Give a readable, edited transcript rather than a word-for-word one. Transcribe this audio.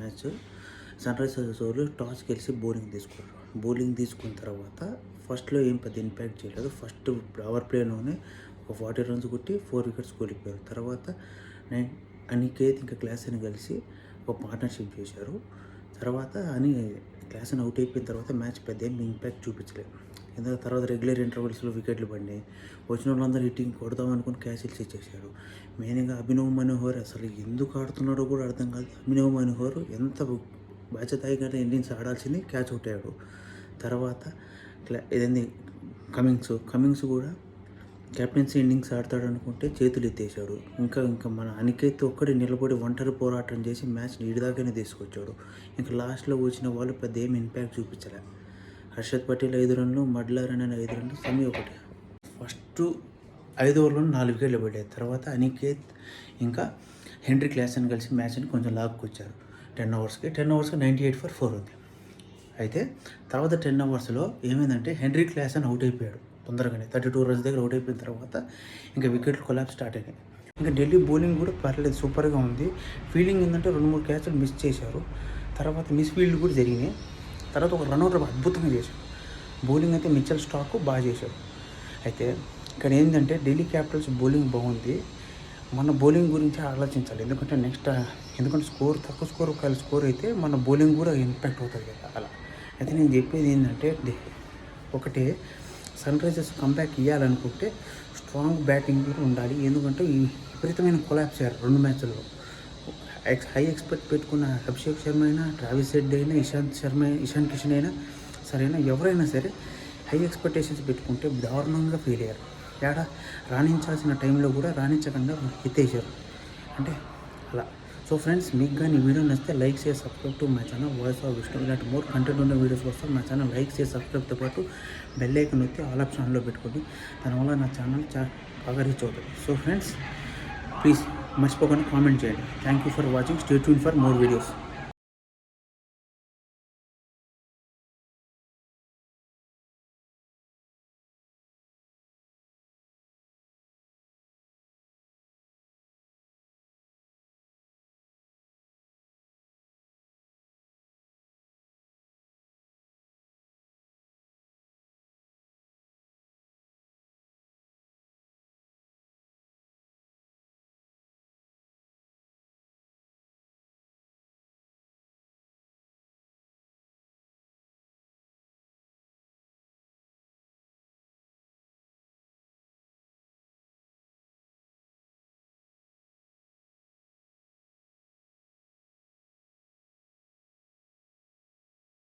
Match sun Risers వాళ్ళు toss గెలిచి bowling తీసుకున్నారు. బౌలింగ్ తీసుకున్న తర్వాత ఫస్ట్లో ఏం పెద్ద ఇంపాక్ట్ చేయలేదు. ఫస్ట్ పవర్ ప్లేలోనే ఒక 40 రన్స్ కొట్టి 4 వికెట్స్ కోల్పోయారు. తర్వాత అనికేత్ ఇంకా క్లాసెన్ కలిసి ఒక పార్ట్నర్షిప్ చేశారు. తర్వాత క్లాసెన్ అవుట్ అయిపోయిన తర్వాత మ్యాచ్ పెద్ద ఏం ఇంపాక్ట్ చూపించలేదు. ఎందుకంటే తర్వాత రెగ్యులర్ ఇంటర్వెల్స్లో వికెట్లు పడినాయి. వచ్చిన వాళ్ళందరూ హిట్టింగ్ కొడదాం అనుకుని క్యాచెస్ ఇచ్చేసారు. మెయిన్గా అభినవ్ మనోహర్ అసలు ఎందుకు ఆడుతున్నాడో కూడా అర్థం కాదు. అభినవ్ మనోహర్ ఎంత బాధ్యతాయిగానే ఇన్నింగ్స్ ఆడాల్సింది క్యాచ్ అవుట్ అయ్యాడు. తర్వాత ఇదేంది కమింగ్స్ కూడా కెప్టెన్సీ ఇన్నింగ్స్ ఆడతాడు అనుకుంటే చేతులు ఎత్తేసాడు. ఇంకా మన అనికేత్ ఒక్కడి నిలబడి ఒంటరి పోరాటం చేసి మ్యాచ్ నీడిదాకానే తీసుకొచ్చాడు. ఇంకా లాస్ట్లో వచ్చిన వాళ్ళు పెద్ద ఏం ఇంపాక్ట్ చూపించలే. హర్షద్ పటేల్ 5 రన్లు, మడ్లారన్ 5 రన్లు, సమీ ఒకటి. ఫస్ట్ 5 ఓవర్లో 4 వికెట్లు పడ్డాయి. తర్వాత అనికేత్ ఇంకా హెన్రీ క్లాసెన్ కలిసి మ్యాచ్ని కొంచెం లాక్కొచ్చారు. 10 ఓవర్స్కి 98 ఫర్ 4 ఉంది. అయితే తర్వాత 10 ఓవర్స్లో ఏమైందంటే హెన్రీ క్లాసెన్ అవుట్ అయిపోయాడు తొందరగానే. 32 రన్స్ దగ్గర అవుట్ అయిపోయిన తర్వాత ఇంకా వికెట్లు కొలాప్స్ స్టార్ట్ అయినాయి. ఇంకా ఢిల్లీ బౌలింగ్ కూడా పర్లేదు, సూపర్గా ఉంది. ఫీల్డింగ్ ఏంటంటే 2-3 క్యాచ్లు మిస్ చేశారు. తర్వాత మిస్ ఫీల్డ్ కూడా జరిగినాయి. తర్వాత ఒక రన్అట్ అద్భుతంగా చేశాడు. బౌలింగ్ అయితే మిచెల్ స్టార్క్ బాగా చేశాడు. అయితే ఇక్కడ ఏంటంటే ఢిల్లీ క్యాపిటల్స్ బౌలింగ్ బాగుంది. మన బౌలింగ్ గురించి ఆలోచించాలి. ఎందుకంటే తక్కువ స్కోర్ అయితే మన బౌలింగ్ కూడా ఇంపాక్ట్ అవుతుంది కదా. అలా అయితే నేను చెప్పేది ఏంటంటే ఒకటే, సన్ రైజర్స్ కంబ్యాక్ ఇవ్వాలనుకుంటే స్ట్రాంగ్ బ్యాటింగ్ కూడా ఉండాలి. ఎందుకంటే ఈ విపరీతమైన కొలాప్స్ అయ్యారు 2 మ్యాచ్ల్లో. హై ఎక్స్పెక్ట్ పెట్టుకున్న అభిషేక్ శర్మ అయినా, ట్రావిస్ హెడ్ అయినా, ఇషాన్ కిషన్ అయినా సరైన ఎవరైనా సరే హై ఎక్స్పెక్టేషన్స్ పెట్టుకుంటే దారుణంగా ఫెయిల్ అయ్యారు. రాణించాల్సిన టైంలో కూడా రాణించకుండా ఎత్తేసారు. అంటే అలా. సో ఫ్రెండ్స్, మీకు కానీ ఈ వీడియో నచ్చితే లైక్ చేసి subscribe to my channel voice of Vishnu. ఇలాంటి మోర్ కంటెంట్ ఉన్న వీడియోస్ కోసం నా ఛానల్ లైక్ చేసి సబ్స్క్రైబ్తో పాటు బెల్ ఐకాన్ వచ్చి ఆల్ ఆప్షన్లో పెట్టుకోండి. దానివల్ల నా ఛానల్ బాగా రీచ్ అవుతుంది. సో ఫ్రెండ్స్, ప్లీజ్ మర్చిపోకుండా కామెంట్ చేయండి. Thank you for watching. Stay tune for more videos.